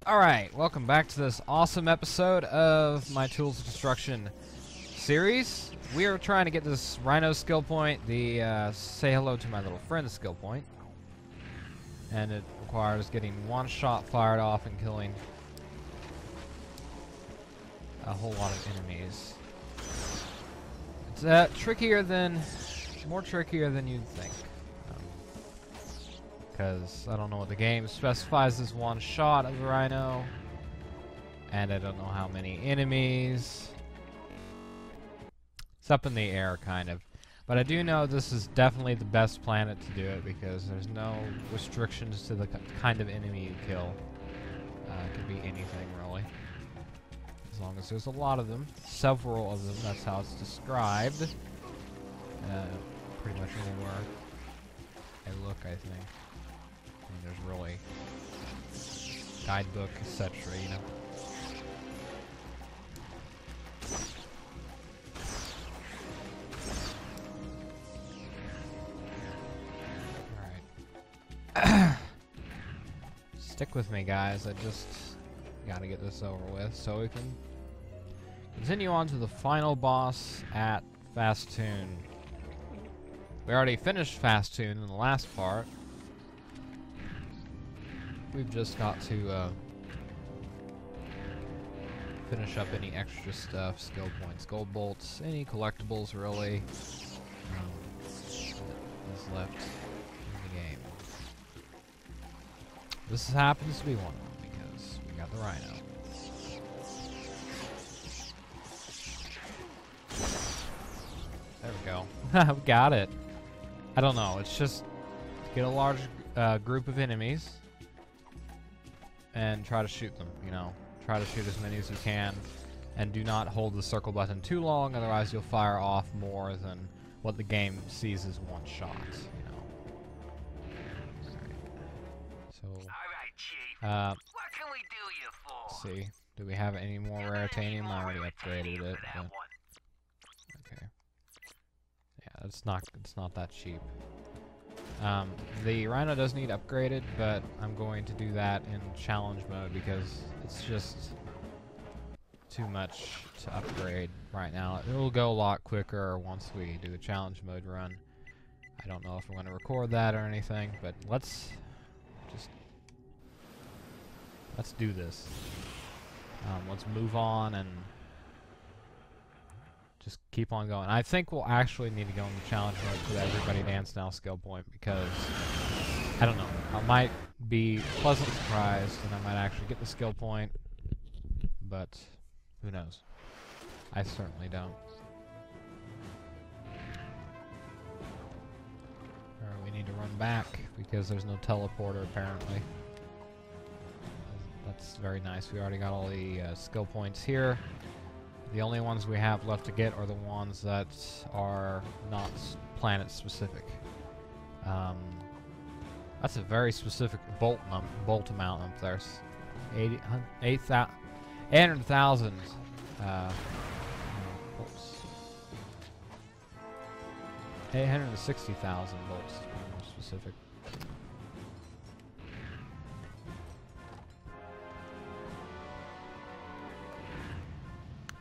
Alright, welcome back to this awesome episode of my Tools of Destruction series. We are trying to get this RYNO skill point, the say hello to my little friend skill point. And it requires getting one shot fired off and killing a whole lot of enemies. It's more trickier than you'd think. Because I don't know what the game specifies as one shot of the RYNO, and I don't know how many enemies. It's up in the air, kind of. But I do know this is definitely the best planet to do it because there's no restrictions to the kind of enemy you kill. It could be anything, really. As long as there's a lot of them. Several of them, that's how it's described. Pretty much anywhere I look, I think. I mean, there's really guidebook, etc., you know. Alright. Stick with me, guys. I just gotta get this over with so we can continue on to the final boss at Fastoon. We already finished Fastoon in the last part. We've just got to finish up any extra stuff, skill points, gold bolts, any collectibles really is left in the game. This happens to be one of them because we got the RYNO. There we go. We got it. I don't know, it's just get a large group of enemies and try to shoot them, you know. Try to shoot as many as you can, and do not hold the circle button too long, otherwise you'll fire off more than what the game sees as one shot, you know. Alright, Chief. What can we do you for? Let's see. Do we have any more Raritanium? I already upgraded it. But okay. Yeah, it's not that cheap. The RYNO does need upgraded, but I'm going to do that in challenge mode because it's just too much to upgrade right now. It will go a lot quicker once we do the challenge mode run. I don't know if I'm going to record that or anything, but let's do this. Let's move on and just keep on going. I think we'll actually need to go in the challenge mode for the Everybody Dance Now skill point because, I don't know, I might be pleasantly surprised and I might actually get the skill point, but who knows? I certainly don't. Alright, we need to run back because there's no teleporter apparently. That's very nice. We already got all the skill points here. The only ones we have left to get are the ones that are not planet specific. That's a very specific bolt amount up there. 800,000 bolts. 860,000 bolts to be more specific.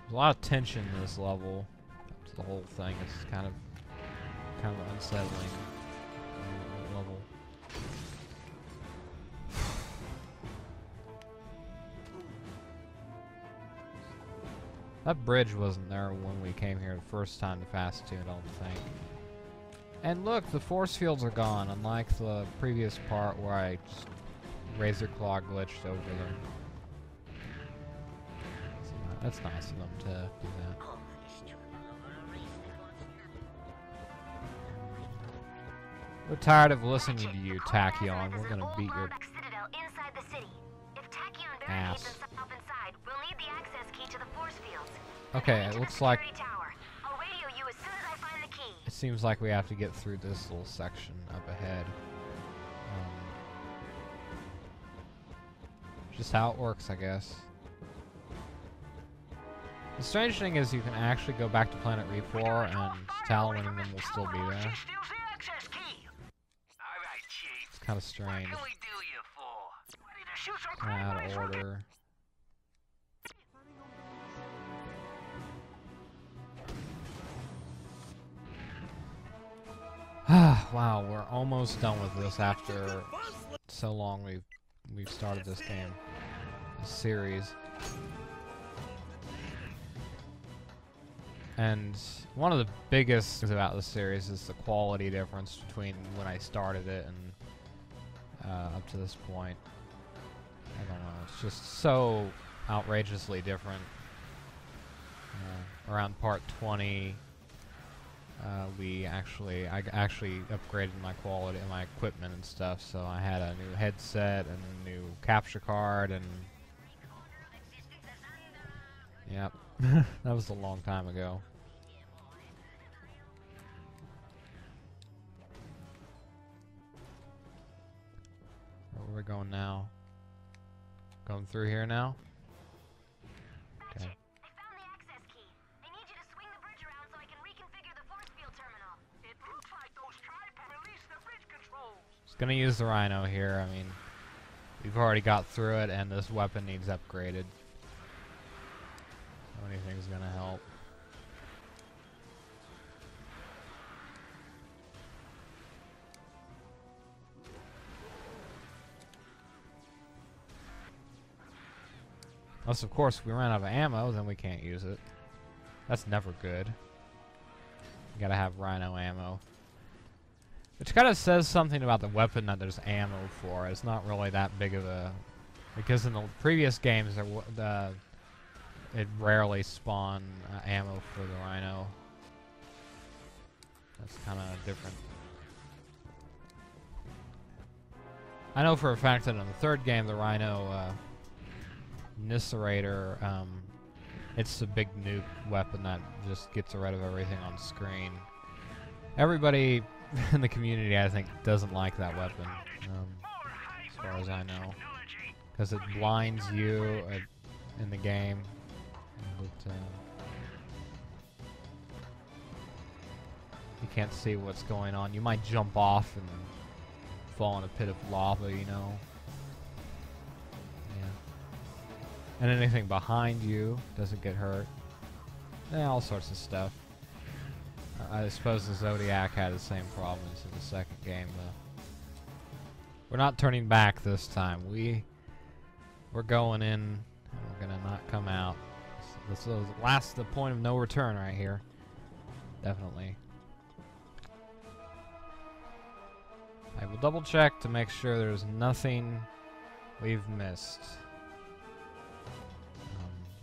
There's a lot of tension in this level up to the whole thing. It's kind of unsettling level. That bridge wasn't there when we came here the first time to Fastoon, I don't think. And look, the force fields are gone, unlike the previous part where I just razor claw glitched over them. That's nice of them to do that. We're tired of listening to you, Tachyon. We're gonna beat your ass. Okay, it looks like it seems like we have to get through this little section up ahead. Just how it works, I guess. The strange thing is you can actually go back to Planet REAP4 and Talon and them will still be there. It's kind of strange. Out of order. Wow, we're almost done with this after so long we've started this game, this series. And one of the biggest things about this series is the quality difference between when I started it and up to this point. I don't know, it's just so outrageously different. Around part 20, I actually upgraded my quality and my equipment and stuff, so I had a new headset and a new capture card, and yep, that was a long time ago. Where are we going now? Going through here now? Okay. I found the access key. I need you to swing the bridge around so I can reconfigure the force field terminal. It looks like those tribes released the bridge controls. Just gonna use the RYNO here. I mean, we've already got through it, and this weapon needs upgraded. So anything's gonna help. Unless, of course, if we run out of ammo, then we can't use it. That's never good. You gotta have RYNO ammo. Which kind of says something about the weapon that there's ammo for. It's not really that big of a... Because in the previous games, it rarely spawned ammo for the RYNO. That's kind of different. I know for a fact that in the third game, the RYNO... Niserator, it's a big nuke weapon that just gets rid of everything on screen. Everybody in the community, I think, doesn't like that weapon, as far as I know, because it blinds you in the game. You can't see what's going on. You might jump off and fall in a pit of lava, you know. And anything behind you doesn't get hurt. Yeah, all sorts of stuff. I suppose the Zodiac had the same problems in the second game, though. We're not turning back this time. We're going in, and we're gonna not come out. This is the point of no return right here. Definitely. I will double check to make sure there's nothing we've missed.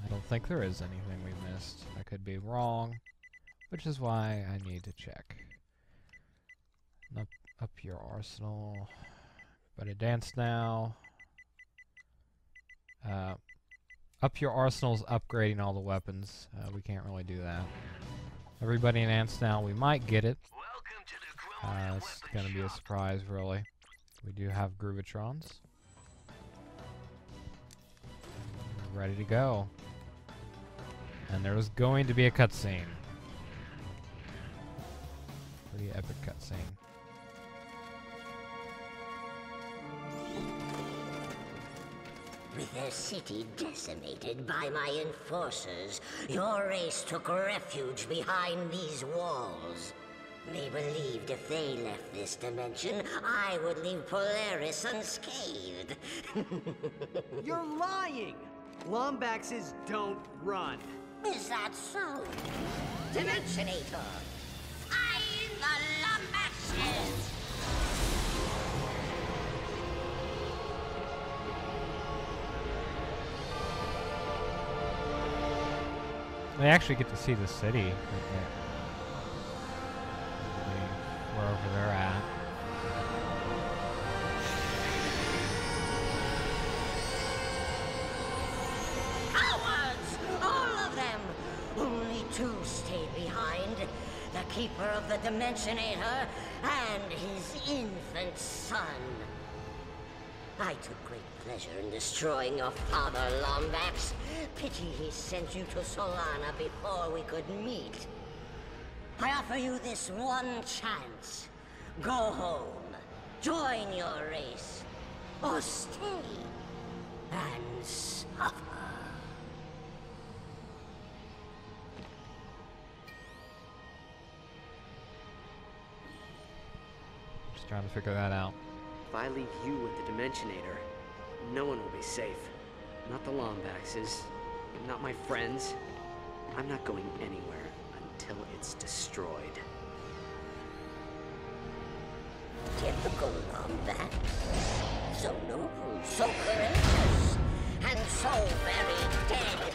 I don't think there is anything we missed. I could be wrong, which is why I need to check. Up your arsenal. Better dance now. Up your arsenal's upgrading all the weapons. We can't really do that. Everybody in Ants now, we might get it. It's gonna be a surprise, really. We do have Groovatrons. Ready to go. And there's going to be a cutscene. Pretty epic cutscene. With their city decimated by my enforcers, your race took refuge behind these walls. They believed if they left this dimension, I would leave Polaris unscathed. You're lying! Lombaxes don't run. Is that so? Dimensionator! Find the Lombaxes! They actually get to see the city. Wherever they're at. Cowards! All of them! Only two stayed behind. The Keeper of the Dimensionator and his infant son. I took great pleasure in destroying your father, Lombax. Pity he sent you to Solana before we could meet. I offer you this one chance. Go home, join your race, or stay and suffer. Just trying to figure that out. If I leave you with the Dimensionator, no one will be safe. Not the Lombaxes, not my friends. I'm not going anywhere until it's destroyed. Typical Lombax. So noble, so courageous, and so very dead.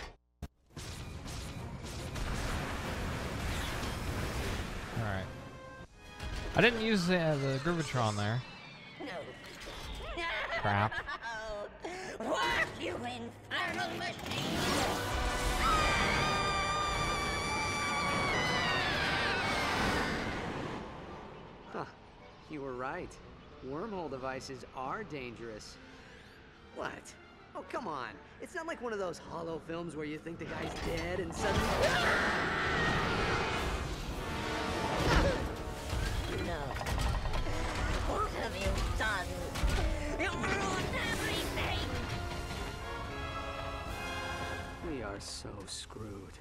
Alright. I didn't use the Groovatron there. No. Crap. Work, you infernal machine! Huh. You were right. Wormhole devices are dangerous. What? Oh, come on. It's not like one of those hollow films where you think the guy's dead and suddenly... No. What have you done? You ruined everything! We are so screwed.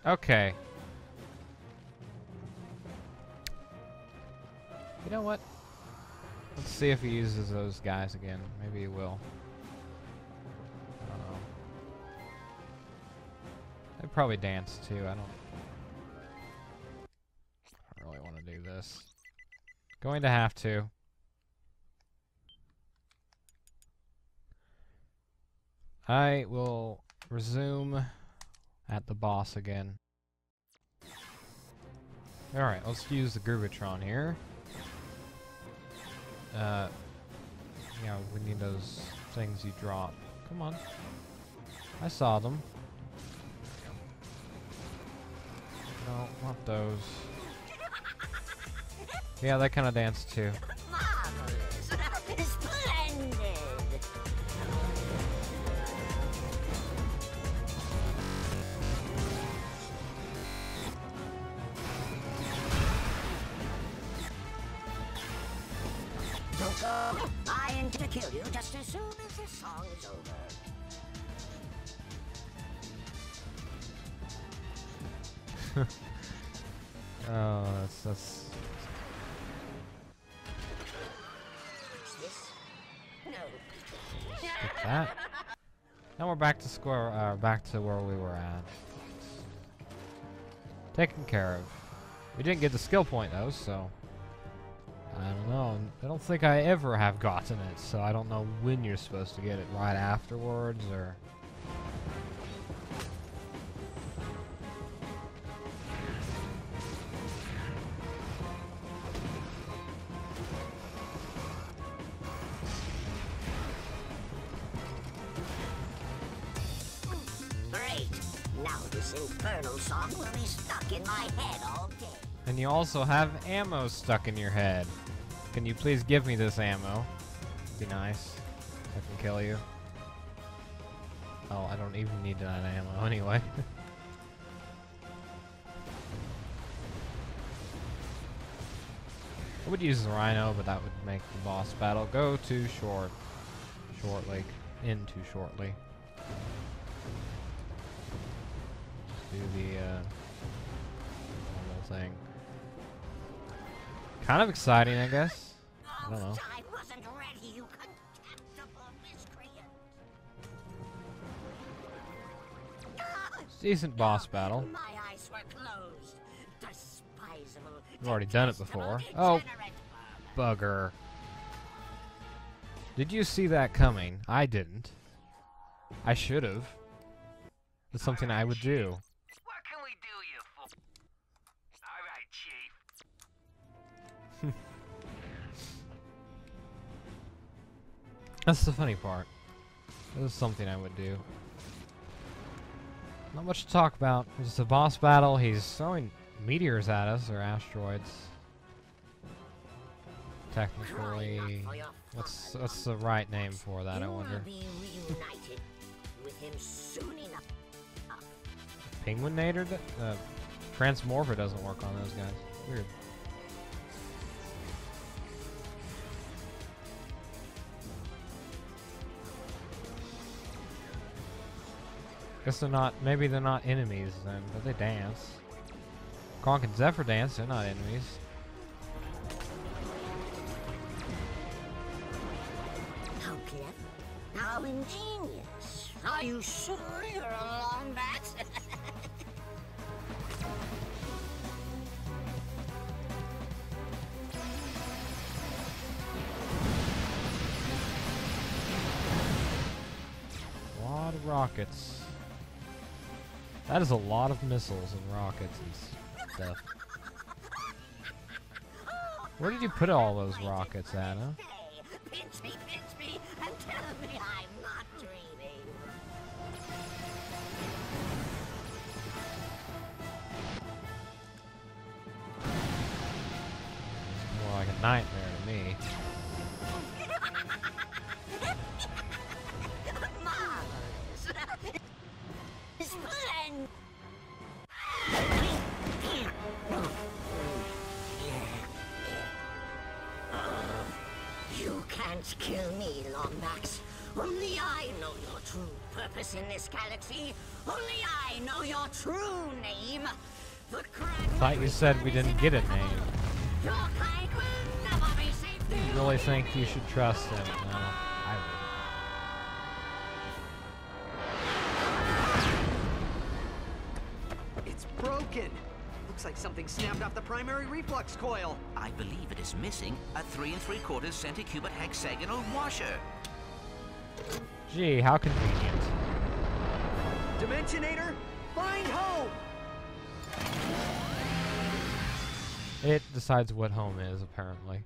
Okay. You know what? Let's see if he uses those guys again. Maybe he will. I don't know. They probably dance too. I don't really want to do this. Going to have to. I will resume at the boss again. Alright, let's use the Groovatron here. Yeah, we need those things you drop. Come on. I saw them. No, not those. Yeah, that kind of dance too. Marvelous! Splendid! I intend to kill you just as soon as this song is over. Oh, that's Is this? No. skip that. Now we're back to back to where we were at. Taken care of. We didn't get the skill point though, so I don't know. I don't think I ever have gotten it, so I don't know when you're supposed to get it, right afterwards or... Great! Now this infernal song will be stuck in my head all day. And you also have ammo stuck in your head. Can you please give me this ammo? Be nice. I can kill you. Oh, I don't even need that ammo anyway. I would use the RYNO, but that would make the boss battle go too shortly. Just do the normal thing. Kind of exciting, I guess. I don't know. I wasn't ready, you contemptible miscreant. Decent boss battle. My eyes were closed. Despisable. We've already done it before. Oh, bugger. Did you see that coming? I didn't. I should have. It's something I would do. What can we do you for? Alright, Chief. That's the funny part. This is something I would do. Not much to talk about. It's a boss battle. He's throwing meteors at us, or asteroids. Technically, what's the right name for that? I wonder. Be reunited with him soon enough. Penguinator? Transmorpher doesn't work on those guys. Weird. Guess they're not, maybe they're not enemies then, but they dance. Kronk and Zephyr dance, they're not enemies. How clever. How ingenious. Are you sure you're a lombax? A lot of rockets. That is a lot of missiles and rockets and stuff. Where did you put all those rockets, Anna? Pinch me, and tell me I'm not dreaming. It's more like a nightmare to me. Marvelous. Splendid. You can't kill me, Lombax. Only I know your true purpose in this galaxy. Only I know your true name. The Cragmite Thought you said we didn't get a name. Your kind will never be safe. You really think you should trust him? No, I wouldn't. It's broken. Looks like something snapped off the primary reflux coil. I believe it is missing a 3 3/4 centicubic hexagonal washer. Gee, how convenient. Dimensionator, find home! It decides what home is, apparently.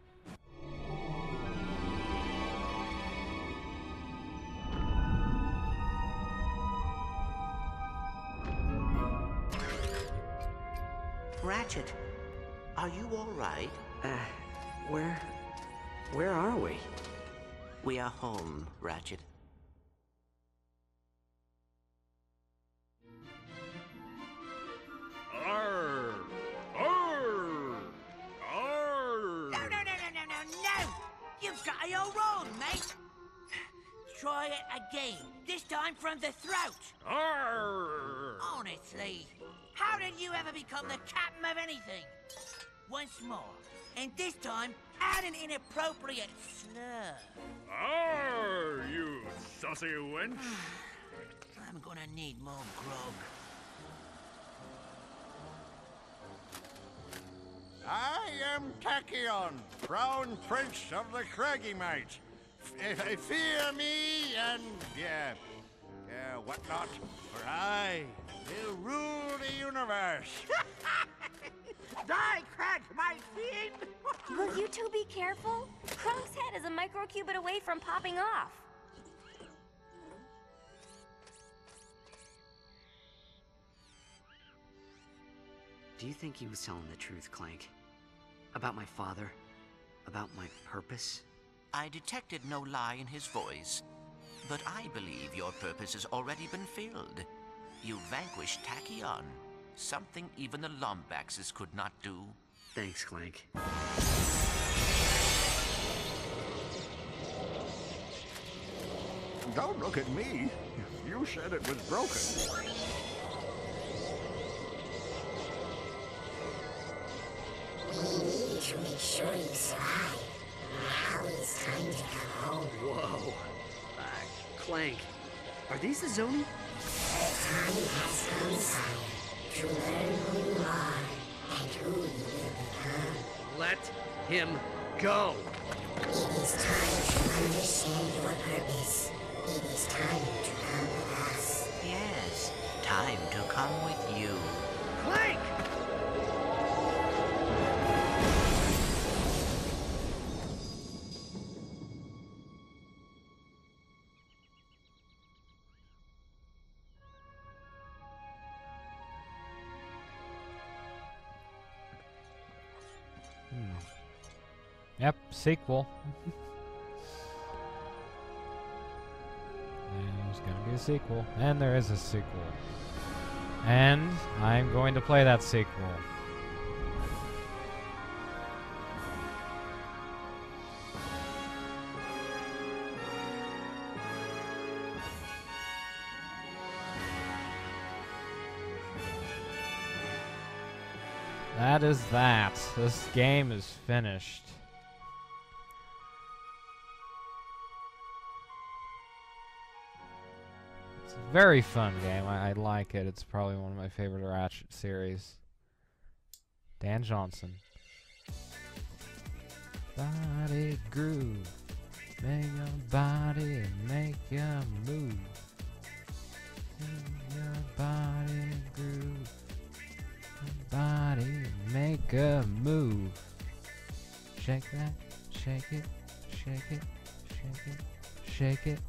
Ratchet, are you all right? Where are we? We are home, Ratchet. Arr! Arr! Arr! No! You've got it all wrong, mate. Try it again. This time from the throat. Arr! Honestly, how did you ever become the captain of anything? Once more, and this time add an inappropriate slur. Arr, you saucy wench! I'm gonna need more grog. I am Tachyon, Crown Prince of the Cragmite. Fear me and, whatnot, for I will rule the universe. Die, Cragmite fiend! Will you two be careful? Kronk's head is a microcubit away from popping off. Do you think he was telling the truth, Clank? About my father? About my purpose? I detected no lie in his voice, but I believe your purpose has already been filled. You vanquished Tachyon, something even the Lombaxes could not do. Thanks, Clank. Don't look at me. You said it was broken. We need to make sure you survive. Now it's time to come home. Whoa. Clank. Are these the Zoni? The time has come, sire, to learn who you are and who you will become. Let him go. It is time to understand your purpose. It is time to come with us. Yes, time to come with you. Clank! Yep, sequel. There's gonna be a sequel. And there is a sequel. And I'm going to play that sequel. that is that. This game is finished. It's a very fun game. I like it. It's probably one of my favorite Ratchet series. Dan Johnson. Body groove. Make your body make your move. Your body groove. Your body make a move. Shake that, shake it, shake it, shake it, shake it,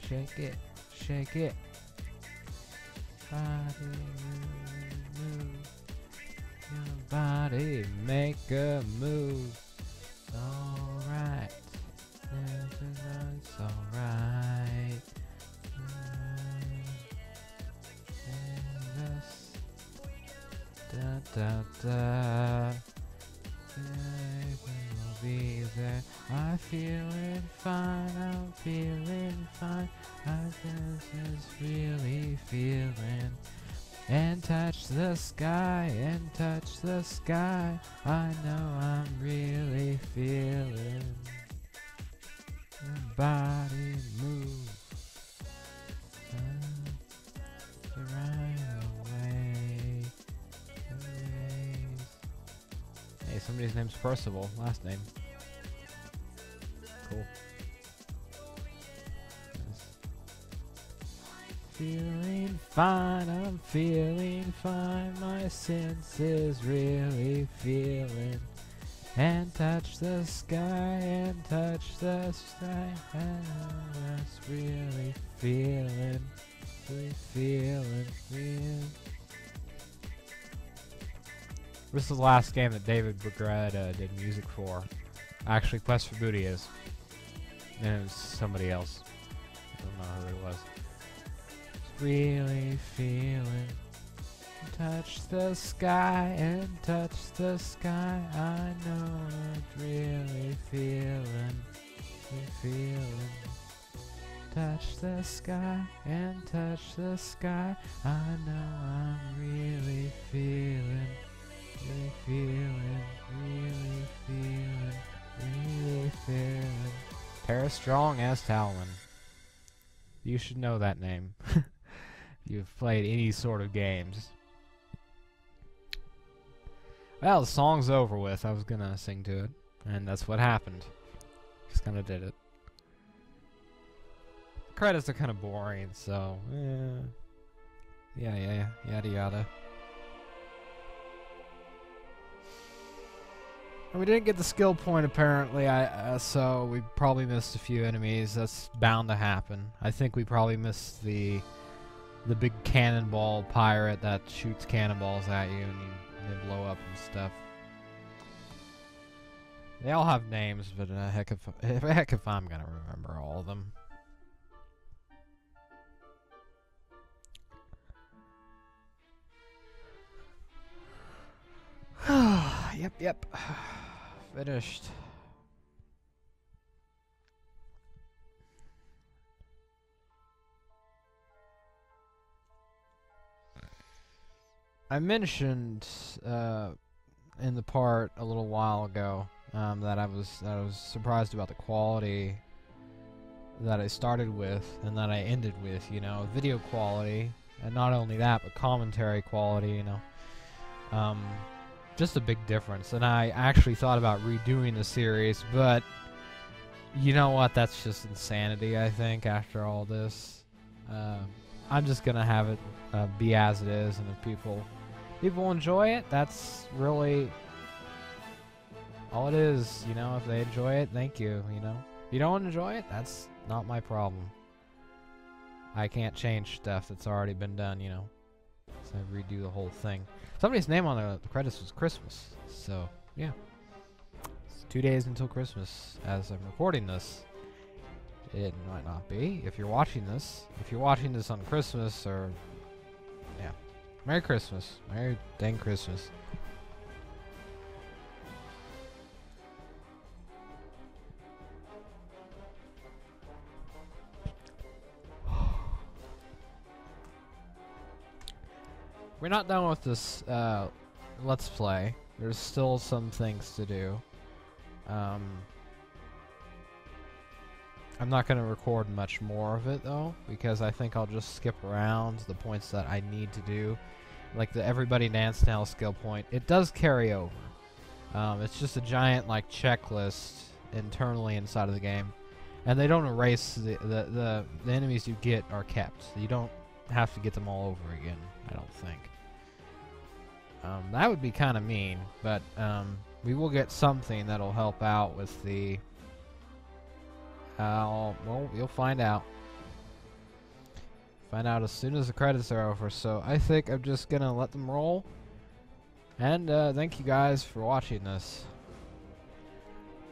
shake it, shake it. Body move. Your body make a move. Alright. Everything's alright. Da da da. Will be there. I feeling fine. I'm feeling fine. I just really feeling. And touch the sky. And touch the sky. I know I'm really feeling. Body move. The right away. Hey, somebody's name's Percival. Last name. Cool. Yes. Feeling fine. I'm feeling fine. My senses really feeling. And touch the sky, and touch the sky, and I'm just really feeling, feeling. This is the last game that David Bergreda did music for. Actually, Quest for Booty is. And it was somebody else. I don't know who it was. Just really feeling. Touch the sky and touch the sky. I know I'm really feeling, feeling. Touch the sky and touch the sky. I know I'm really feeling, feeling, really feeling. Tara Strong as Talman. You should know that name. You've played any sort of games. Well, the song's over with. I was gonna sing to it, and that's what happened. Just kinda did it. The credits are kinda boring, so yeah, yada yada. And we didn't get the skill point apparently, so we probably missed a few enemies. That's bound to happen. I think we probably missed the big cannonball pirate that shoots cannonballs at you and they blow up and stuff. They all have names, but heck if I'm gonna remember all of them. Yep. Finished. I mentioned in the part a little while ago that I was surprised about the quality that I started with and that I ended with, you know, video quality, and not only that, but commentary quality, you know. Just a big difference. And I actually thought about redoing the series, but you know what? That's just insanity, I think, after all this. I'm just gonna have it be as it is, and if people enjoy it, that's really all it is, you know. If they enjoy it, thank you, you know. If you don't enjoy it, that's not my problem. I can't change stuff that's already been done, you know. So I redo the whole thing. Somebody's name on the credits was Christmas, so yeah. It's 2 days until Christmas as I'm recording this. It might not be. If you're watching this on Christmas, or yeah. Merry Christmas. Merry dang Christmas. We're not done with this Let's Play. There's still some things to do. I'm not going to record much more of it though, because I think I'll just skip around the points that I need to do. Like the Everybody Dance Now skill point, it does carry over. It's just a giant like checklist internally inside of the game, and they don't erase the enemies you get are kept. You don't have to get them all over again, I don't think. That would be kind of mean, but we will get something that'll help out with the... well, you'll find out. Find out as soon as the credits are over, so I think I'm just gonna let them roll. And thank you guys for watching this.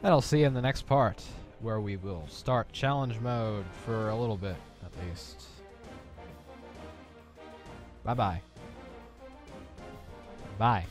And I'll see you in the next part, where we will start challenge mode for a little bit, at least. Bye-bye. Bye.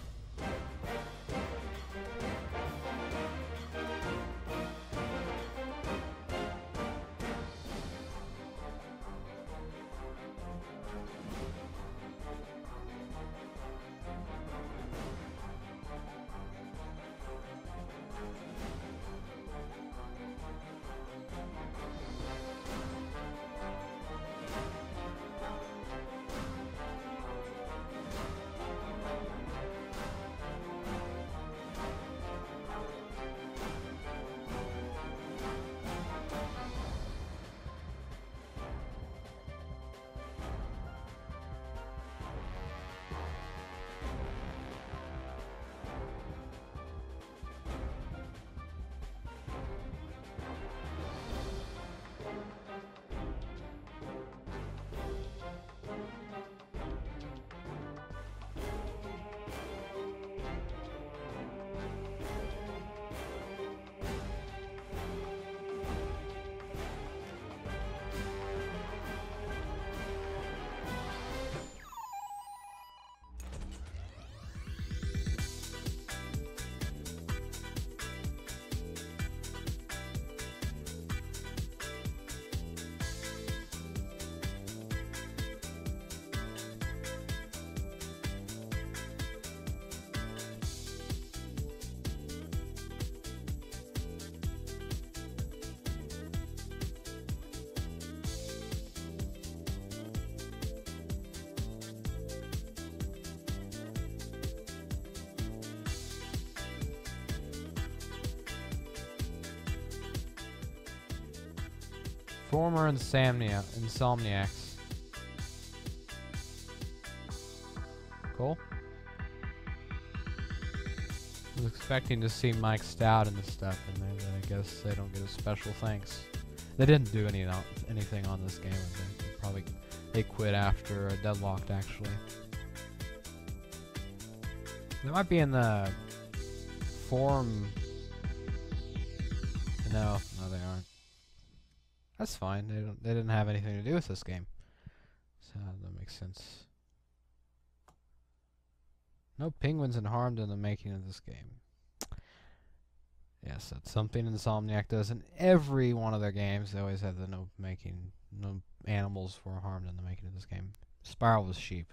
Former Insomniacs. Cool. I was expecting to see Mike Stout and stuff in there, but I guess they don't get a special thanks. They didn't do anything on this game. They quit after Deadlocked, actually. They might be in the forum. No, they aren't. That's fine. They didn't have anything to do with this game, so that makes sense. No penguins and harmed in the making of this game. Yes, that's something Insomniac does in every one of their games. They always have the no animals were harmed in the making of this game. Spiral was sheep.